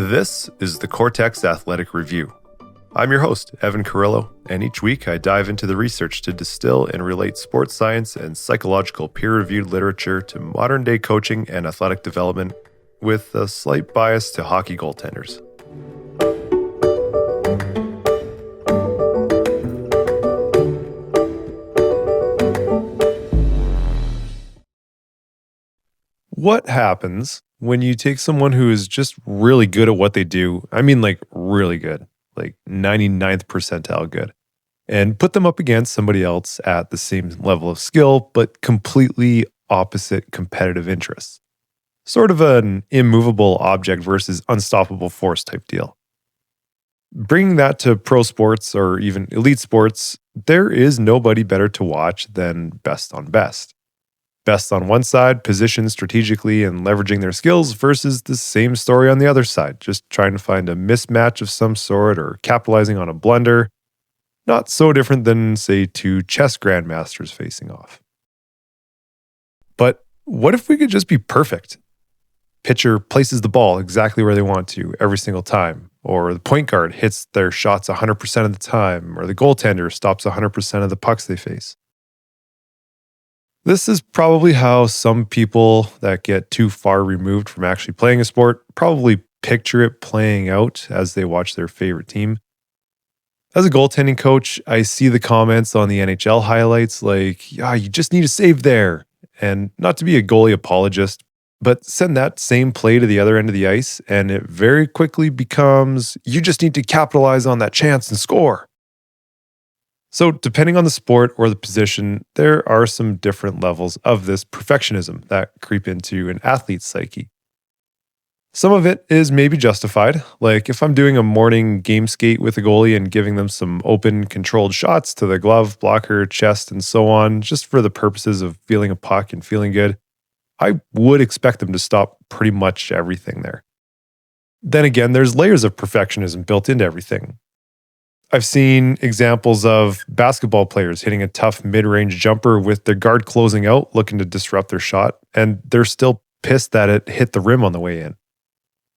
This is the Coretex Athletic Review. I'm your host, Evan Carrillo, and each week I dive into the research to distill and relate sports science and psychological peer-reviewed literature to modern-day coaching and athletic development with a slight bias to hockey goaltenders. What happens when you take someone who is just really good at what they do, I mean like really good, like 99th percentile good, and put them up against somebody else at the same level of skill, but completely opposite competitive interests? Sort of an immovable object versus unstoppable force type deal. Bringing that to pro sports or even elite sports, there is nobody better to watch than best on best. Best on one side, positioned strategically and leveraging their skills, versus the same story on the other side, just trying to find a mismatch of some sort or capitalizing on a blunder. Not so different than, say, two chess grandmasters facing off. But what if we could just be perfect? Pitcher places the ball exactly where they want to every single time, or the point guard hits their shots 100% of the time, or the goaltender stops 100% of the pucks they face. This is probably how some people that get too far removed from actually playing a sport probably picture it playing out as they watch their favorite team. As a goaltending coach, I see the comments on the NHL highlights like, you just need a save there. And not to be a goalie apologist, but send that same play to the other end of the ice and it very quickly becomes, you just need to capitalize on that chance and score. So depending on the sport or the position, there are some different levels of this perfectionism that creep into an athlete's psyche. Some of it is maybe justified, like if I'm doing a morning game skate with a goalie and giving them some open, controlled shots to the glove, blocker, chest, and so on, just for the purposes of feeling a puck and feeling good, I would expect them to stop pretty much everything there. Then again, there's layers of perfectionism built into everything. I've seen examples of basketball players hitting a tough mid-range jumper with their guard closing out, looking to disrupt their shot, and they're still pissed that it hit the rim on the way in.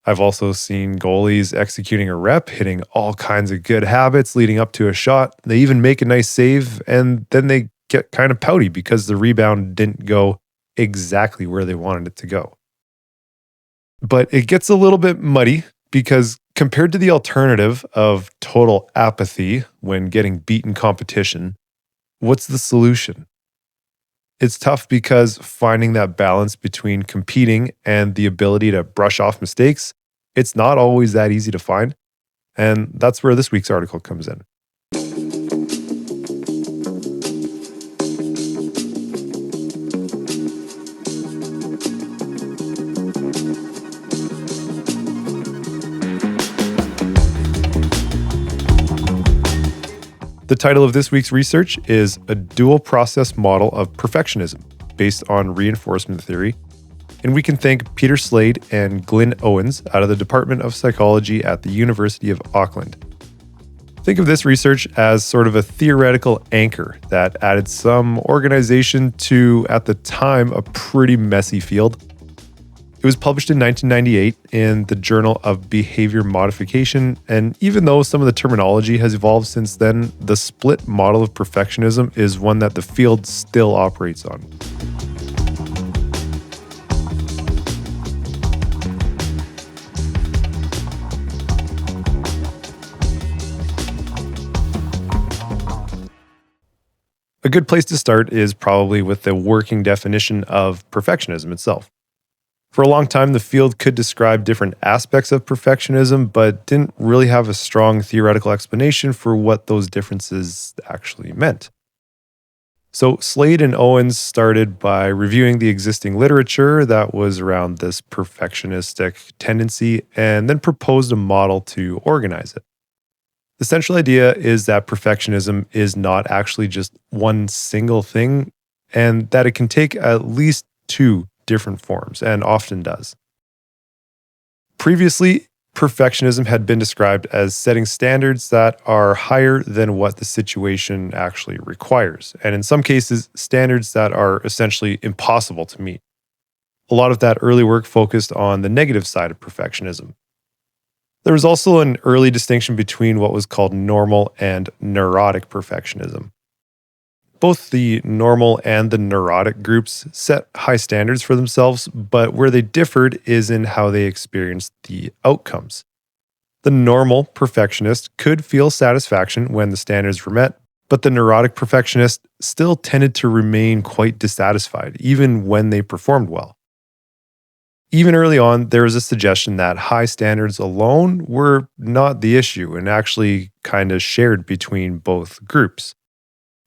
I've also seen goalies executing a rep, hitting all kinds of good habits leading up to a shot. They even make a nice save, and then they get kind of pouty because the rebound didn't go exactly where they wanted it to go. But it gets a little bit muddy because compared to the alternative of total apathy when getting beat in competition, what's the solution? It's tough because finding that balance between competing and the ability to brush off mistakes, it's not always that easy to find. And that's where this week's article comes in. The title of this week's research is A Dual Process Model of Perfectionism, based on reinforcement theory. And we can thank Peter Slade and Slade Owens out of the Department of Psychology at the University of Auckland. Think of this research as sort of a theoretical anchor that added some organization to, at the time, a pretty messy field. It was published in 1998 in the Journal of Behavior Modification, and even though some of the terminology has evolved since then, the split model of perfectionism is one that the field still operates on. A good place to start is probably with the working definition of perfectionism itself. For a long time, the field could describe different aspects of perfectionism, but didn't really have a strong theoretical explanation for what those differences actually meant. So Slade and Owens started by reviewing the existing literature that was around this perfectionistic tendency and then proposed a model to organize it. The central idea is that perfectionism is not actually just one single thing, and that it can take at least two different forms, and often does. Previously, perfectionism had been described as setting standards that are higher than what the situation actually requires, and in some cases, standards that are essentially impossible to meet. A lot of that early work focused on the negative side of perfectionism. There was also an early distinction between what was called normal and neurotic perfectionism. Both the normal and the neurotic groups set high standards for themselves, but where they differed is in how they experienced the outcomes. The normal perfectionist could feel satisfaction when the standards were met, but the neurotic perfectionist still tended to remain quite dissatisfied, even when they performed well. Even early on, there was a suggestion that high standards alone were not the issue and actually kind of shared between both groups.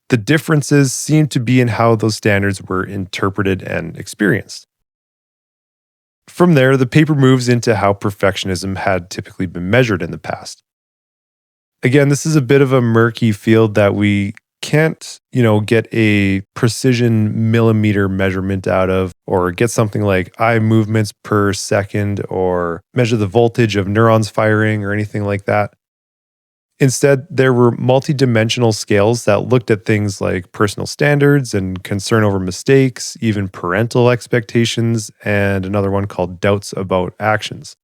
The differences seem to be in how those standards were interpreted and experienced. From there, the paper moves into how perfectionism had typically been measured in the past. Again, this is a bit of a murky field that we can't, get a precision millimeter measurement out of, or get something like eye movements per second, or measure the voltage of neurons firing, or anything like that. Instead, there were multidimensional scales that looked at things like personal standards and concern over mistakes, even parental expectations, and another one called doubts about actions.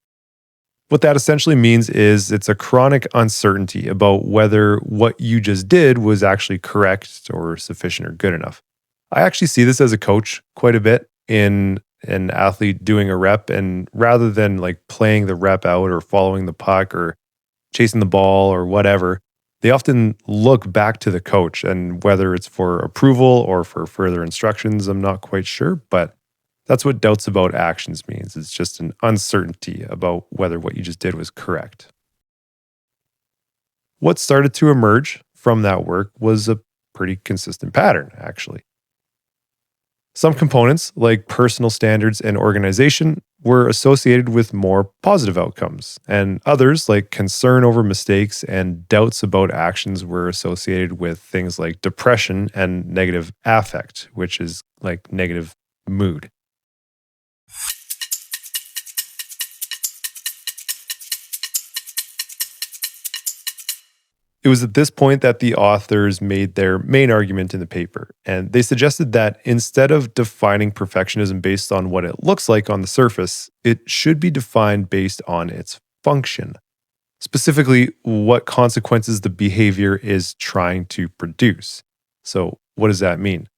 What that essentially means is it's a chronic uncertainty about whether what you just did was actually correct or sufficient or good enough. I actually see this as a coach quite a bit in an athlete doing a rep, and rather than like playing the rep out or following the puck or chasing the ball or whatever, they often look back to the coach, and whether it's for approval or for further instructions, I'm not quite sure, but that's what doubts about actions means. It's just an uncertainty about whether what you just did was correct. What started to emerge from that work was a pretty consistent pattern, actually. Some components, like personal standards and organization, were associated with more positive outcomes, and others, like concern over mistakes and doubts about actions, were associated with things like depression and negative affect, which is like negative mood. It was at this point that the authors made their main argument in the paper, and they suggested that instead of defining perfectionism based on what it looks like on the surface, it should be defined based on its function. Specifically, what consequences the behavior is trying to produce. So, what does that mean?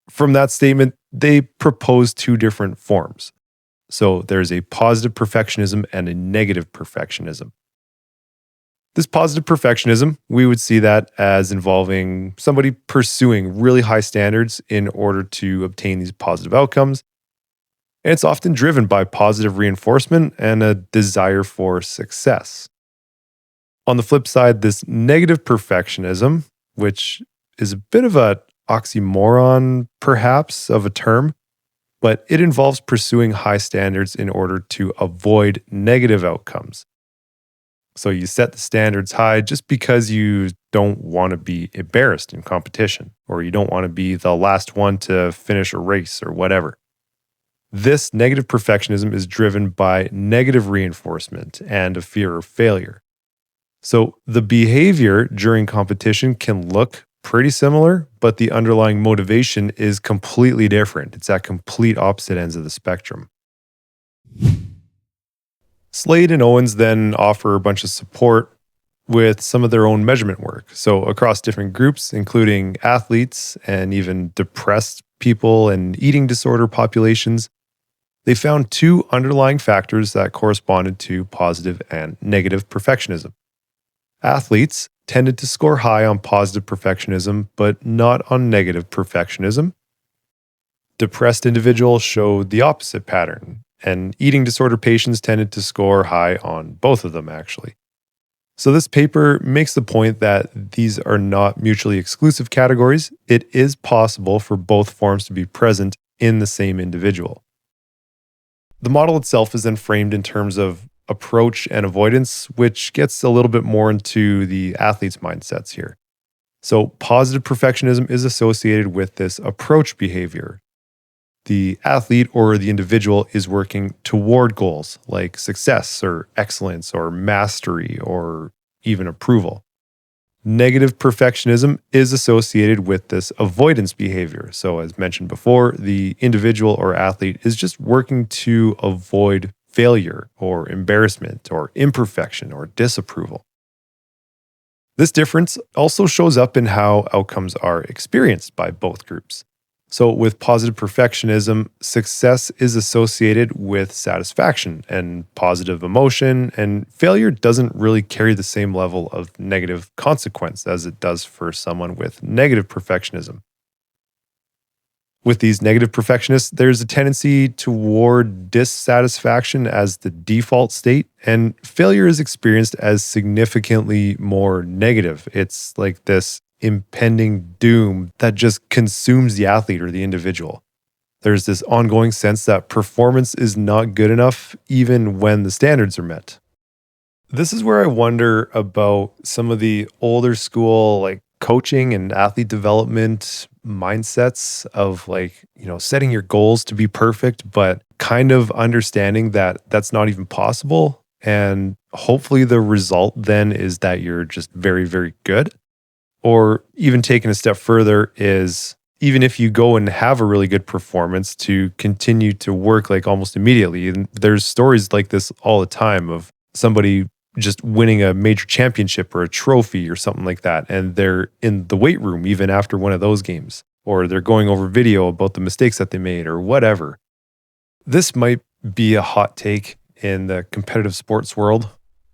From that statement, they propose two different forms. So, there's a positive perfectionism and a negative perfectionism. This positive perfectionism, we would see that as involving somebody pursuing really high standards in order to obtain these positive outcomes. And it's often driven by positive reinforcement and a desire for success. On the flip side, this negative perfectionism, which is a bit of an oxymoron, perhaps, of a term, but it involves pursuing high standards in order to avoid negative outcomes. So you set the standards high just because you don't want to be embarrassed in competition, or you don't want to be the last one to finish a race or whatever. This negative perfectionism is driven by negative reinforcement and a fear of failure. So the behavior during competition can look pretty similar, but the underlying motivation is completely different. It's at complete opposite ends of the spectrum. Slade and Owens then offer a bunch of support with some of their own measurement work. So, across different groups, including athletes and even depressed people and eating disorder populations, they found two underlying factors that corresponded to positive and negative perfectionism. Athletes tended to score high on positive perfectionism, but not on negative perfectionism. Depressed individuals showed the opposite pattern, and eating disorder patients tended to score high on both of them, actually. So this paper makes the point that these are not mutually exclusive categories. It is possible for both forms to be present in the same individual. The model itself is then framed in terms of approach and avoidance, which gets a little bit more into the athlete's mindsets here. So positive perfectionism is associated with this approach behavior. The athlete or the individual is working toward goals like success or excellence or mastery or even approval. Negative perfectionism is associated with this avoidance behavior. So, as mentioned before, the individual or athlete is just working to avoid failure or embarrassment or imperfection or disapproval. This difference also shows up in how outcomes are experienced by both groups. So, with positive perfectionism, success is associated with satisfaction and positive emotion, and failure doesn't really carry the same level of negative consequence as it does for someone with negative perfectionism. With these negative perfectionists, there's a tendency toward dissatisfaction as the default state, and failure is experienced as significantly more negative. It's like this impending doom that just consumes the athlete or the individual. There's this ongoing sense that performance is not good enough, even when the standards are met. This is where I wonder about some of the older school, like coaching and athlete development mindsets of setting your goals to be perfect, but kind of understanding that that's not even possible. And hopefully the result then is that you're just very, very good. Or even taking a step further is even if you go and have a really good performance to continue to work like almost immediately. And there's stories like this all the time of somebody just winning a major championship or a trophy or something like that. And they're in the weight room even after one of those games, or they're going over video about the mistakes that they made or whatever. This might be a hot take in the competitive sports world,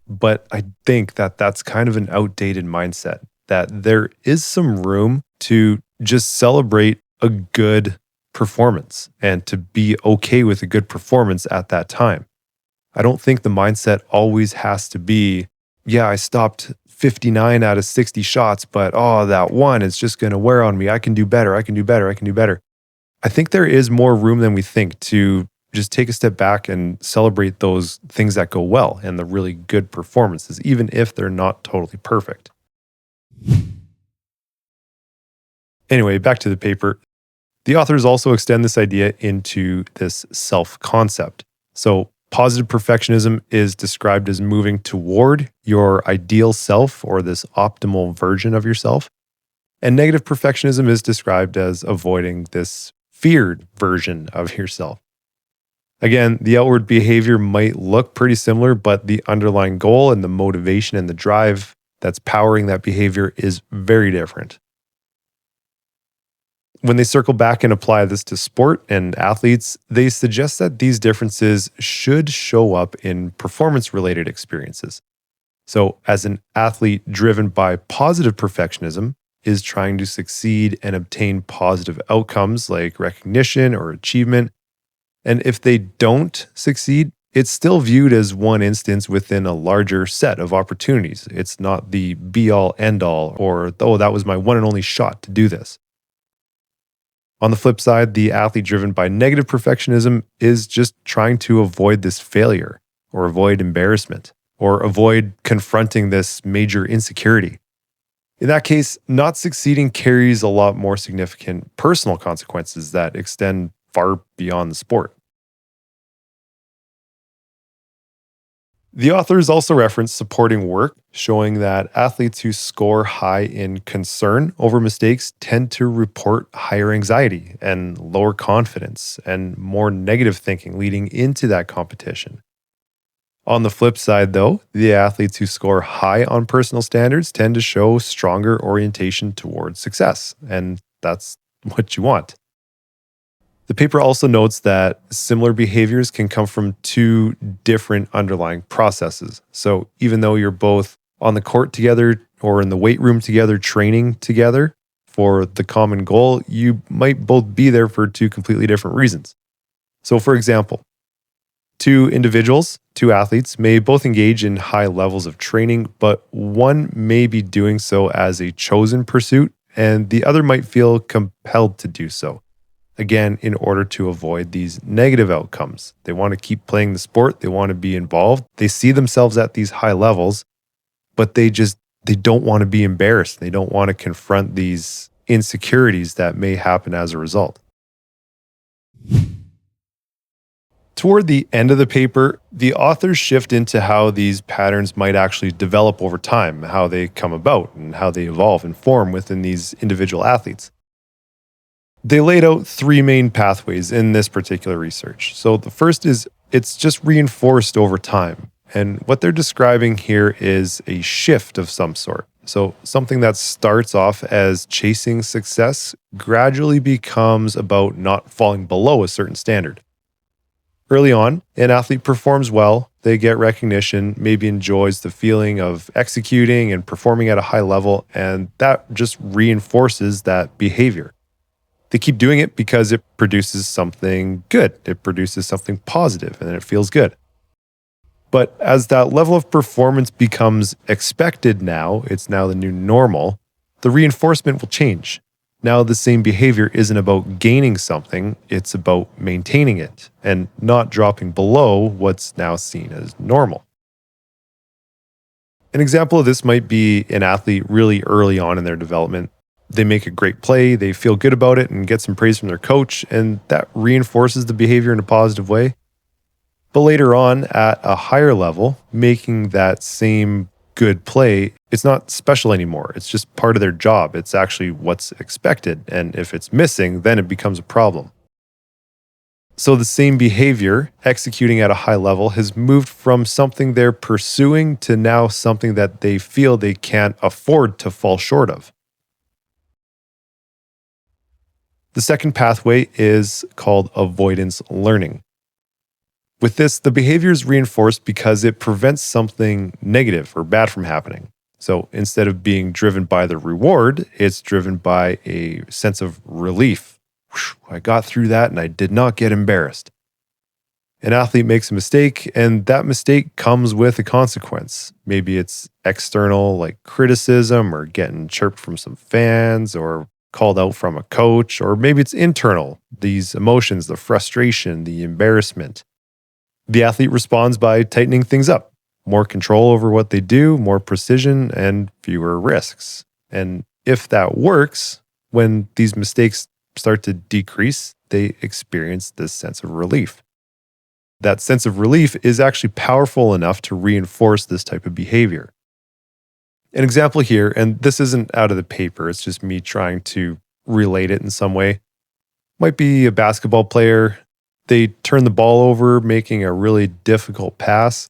but I think that that's kind of an outdated mindset, that there is some room to just celebrate a good performance and to be okay with a good performance at that time. I don't think the mindset always has to be, yeah, I stopped 59 out of 60 shots, but that one is just going to wear on me. I can do better. I can do better. I can do better. I think there is more room than we think to just take a step back and celebrate those things that go well and the really good performances, even if they're not totally perfect. Anyway, back to the paper. The authors also extend this idea into this self-concept. So, positive perfectionism is described as moving toward your ideal self or this optimal version of yourself. And negative perfectionism is described as avoiding this feared version of yourself. Again, the outward behavior might look pretty similar, but the underlying goal and the motivation and the drive that's powering that behavior is very different. When they circle back and apply this to sport and athletes, they suggest that these differences should show up in performance-related experiences. So, as an athlete driven by positive perfectionism is trying to succeed and obtain positive outcomes like recognition or achievement, and if they don't succeed, it's still viewed as one instance within a larger set of opportunities. It's not the be-all, end-all, or, that was my one and only shot to do this. On the flip side, the athlete driven by negative perfectionism is just trying to avoid this failure or avoid embarrassment or avoid confronting this major insecurity. In that case, not succeeding carries a lot more significant personal consequences that extend far beyond the sport. The authors also reference supporting work, showing that athletes who score high in concern over mistakes tend to report higher anxiety and lower confidence and more negative thinking leading into that competition. On the flip side, though, the athletes who score high on personal standards tend to show stronger orientation towards success, and that's what you want. The paper also notes that similar behaviors can come from two different underlying processes. So even though you're both on the court together or in the weight room together, training together for the common goal, you might both be there for two completely different reasons. So for example, two individuals, two athletes may both engage in high levels of training, but one may be doing so as a chosen pursuit and the other might feel compelled to do so. Again, in order to avoid these negative outcomes. They want to keep playing the sport. They want to be involved. They see themselves at these high levels, but they don't want to be embarrassed. They don't want to confront these insecurities that may happen as a result. Toward the end of the paper, the authors shift into how these patterns might actually develop over time, how they come about, and how they evolve and form within these individual athletes. They laid out three main pathways in this particular research. So the first is It's just reinforced over time. And what they're describing here is a shift of some sort. So, something that starts off as chasing success gradually becomes about not falling below a certain standard. Early on, an athlete performs well, they get recognition, maybe enjoys the feeling of executing and performing at a high level, and that just reinforces that behavior. They keep doing it because it produces something good, it produces something positive, and it feels good. But as that level of performance becomes expected now, it's now the new normal, the reinforcement will change. Now, the same behavior isn't about gaining something, it's about maintaining it and not dropping below what's now seen as normal. An example of this might be an athlete really early on in their development. They make a great play, they feel good about it, and get some praise from their coach, and that reinforces the behavior in a positive way. But later on, at a higher level, making that same good play, it's not special anymore. It's just part of their job. It's actually what's expected. And if it's missing, then it becomes a problem. So the same behavior, executing at a high level, has moved from something they're pursuing to now something that they feel they can't afford to fall short of. The second pathway is called avoidance learning. With this, the behavior is reinforced because it prevents something negative or bad from happening. So instead of being driven by the reward, it's driven by a sense of relief. Whew, I got through that and I did not get embarrassed. An athlete makes a mistake, and that mistake comes with a consequence. Maybe it's external, like criticism or getting chirped from some fans or called out from a coach, or maybe it's internal, these emotions, the frustration, the embarrassment. The athlete responds by tightening things up, more control over what they do, more precision, and fewer risks. And if that works, when these mistakes start to decrease, they experience this sense of relief. That sense of relief is actually powerful enough to reinforce this type of behavior. An example here, and this isn't out of the paper, it's just me trying to relate it in some way, might be a basketball player. They turn the ball over, making a really difficult pass.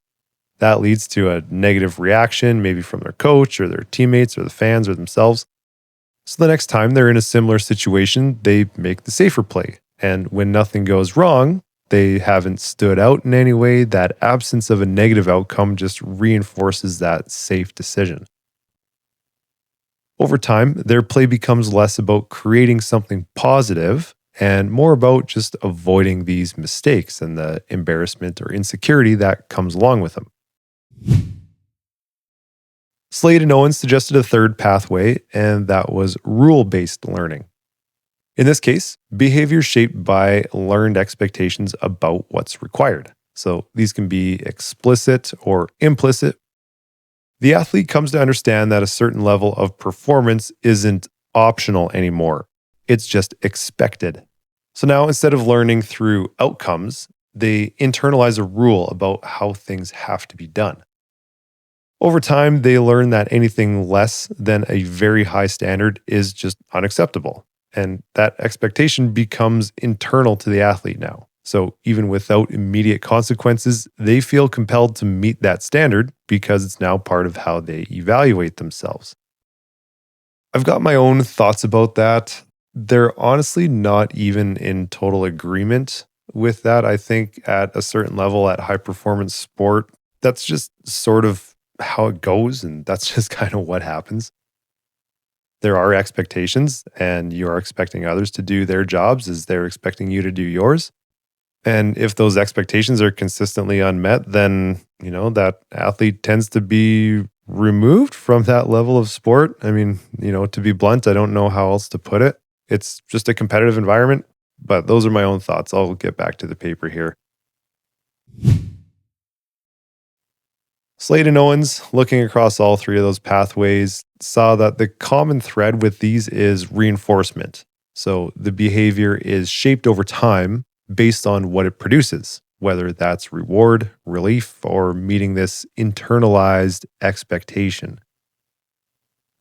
That leads to a negative reaction, maybe from their coach or their teammates or the fans or themselves. So the next time they're in a similar situation, they make the safer play. And when nothing goes wrong, they haven't stood out in any way. That absence of a negative outcome just reinforces that safe decision. Over time, their play becomes less about creating something positive and more about just avoiding these mistakes and the embarrassment or insecurity that comes along with them. Slade and Owens suggested a third pathway, and that was rule-based learning. In this case, behavior shaped by learned expectations about what's required. So these can be explicit or implicit. The athlete comes to understand that a certain level of performance isn't optional anymore. It's just expected. So now instead of learning through outcomes, they internalize a rule about how things have to be done. Over time, they learn that anything less than a very high standard is just unacceptable. And that expectation becomes internal to the athlete now. So even without immediate consequences, they feel compelled to meet that standard because it's now part of how they evaluate themselves. I've got my own thoughts about that. They're honestly not even in total agreement with that. I think at a certain level, at high performance sport, that's just sort of how it goes, and that's just kind of what happens. There are expectations, and you are expecting others to do their jobs as they're expecting you to do yours. And if those expectations are consistently unmet, then, that athlete tends to be removed from that level of sport. I mean, to be blunt, I don't know how else to put it. It's just a competitive environment, but those are my own thoughts. I'll get back to the paper here. Slade and Owens, looking across all three of those pathways, saw that the common thread with these is reinforcement. So the behavior is shaped over time based on what it produces, whether that's reward, relief, or meeting this internalized expectation.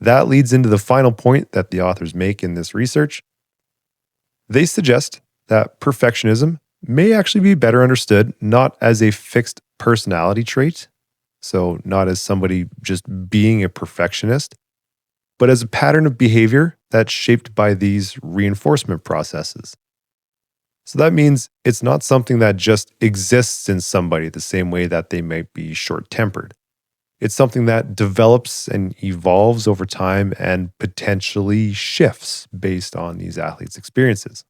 That leads into the final point that the authors make in this research. They suggest that perfectionism may actually be better understood not as a fixed personality trait, so not as somebody just being a perfectionist, but as a pattern of behavior that's shaped by these reinforcement processes. So that means it's not something that just exists in somebody the same way that they might be short tempered. It's something that develops and evolves over time and potentially shifts based on these athletes' experiences.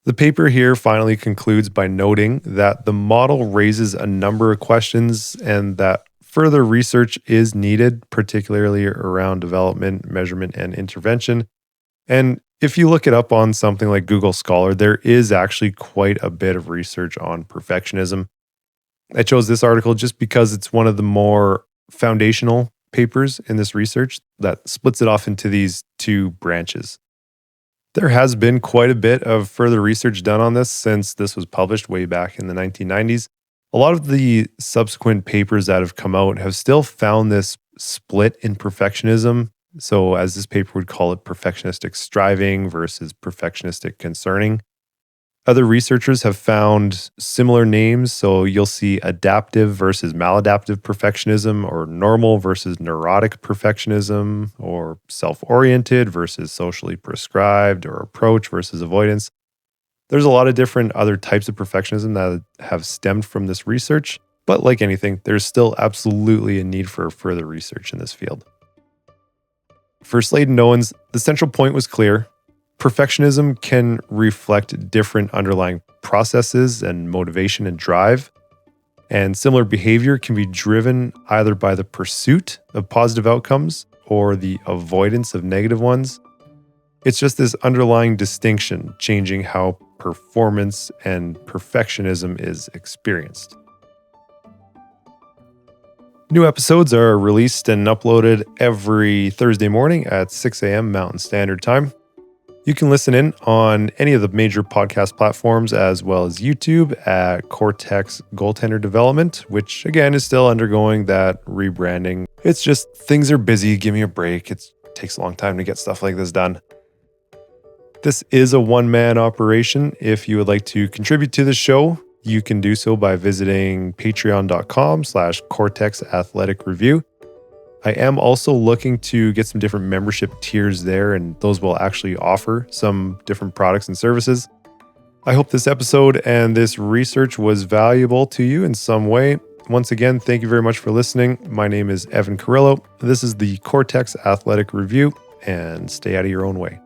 The paper here finally concludes by noting that the model raises a number of questions and that further research is needed, particularly around development, measurement, and intervention. And if you look it up on something like Google Scholar, there is actually quite a bit of research on perfectionism. I chose this article just because it's one of the more foundational papers in this research that splits it off into these two branches. There has been quite a bit of further research done on this since this was published way back in the 1990s. A lot of the subsequent papers that have come out have still found this split in perfectionism. So, as this paper would call it, perfectionistic striving versus perfectionistic concerning. Other researchers have found similar names. So, you'll see adaptive versus maladaptive perfectionism, or normal versus neurotic perfectionism, or self oriented versus socially prescribed, or approach versus avoidance. There's a lot of different other types of perfectionism that have stemmed from this research. But like anything, there's still absolutely a need for further research in this field. For Slade Owens, the central point was clear. Perfectionism can reflect different underlying processes and motivation and drive. And similar behavior can be driven either by the pursuit of positive outcomes or the avoidance of negative ones. It's just this underlying distinction changing how performance and perfectionism is experienced. New episodes are released and uploaded every Thursday morning at 6 a.m. Mountain Standard Time. You can listen in on any of the major podcast platforms as well as YouTube at Coretex Goaltender Development, which again is still undergoing that rebranding. It's just things are busy. Give me a break. It takes a long time to get stuff like this done. This is a one-man operation. If you would like to contribute to the show, you can do so by visiting patreon.com/Coretex Athletic Review. I am also looking to get some different membership tiers there, and those will actually offer some different products and services. I hope this episode and this research was valuable to you in some way. Once again, thank you very much for listening. My name is Evan Carrillo. This is the Coretex Athletic Review, and stay out of your own way.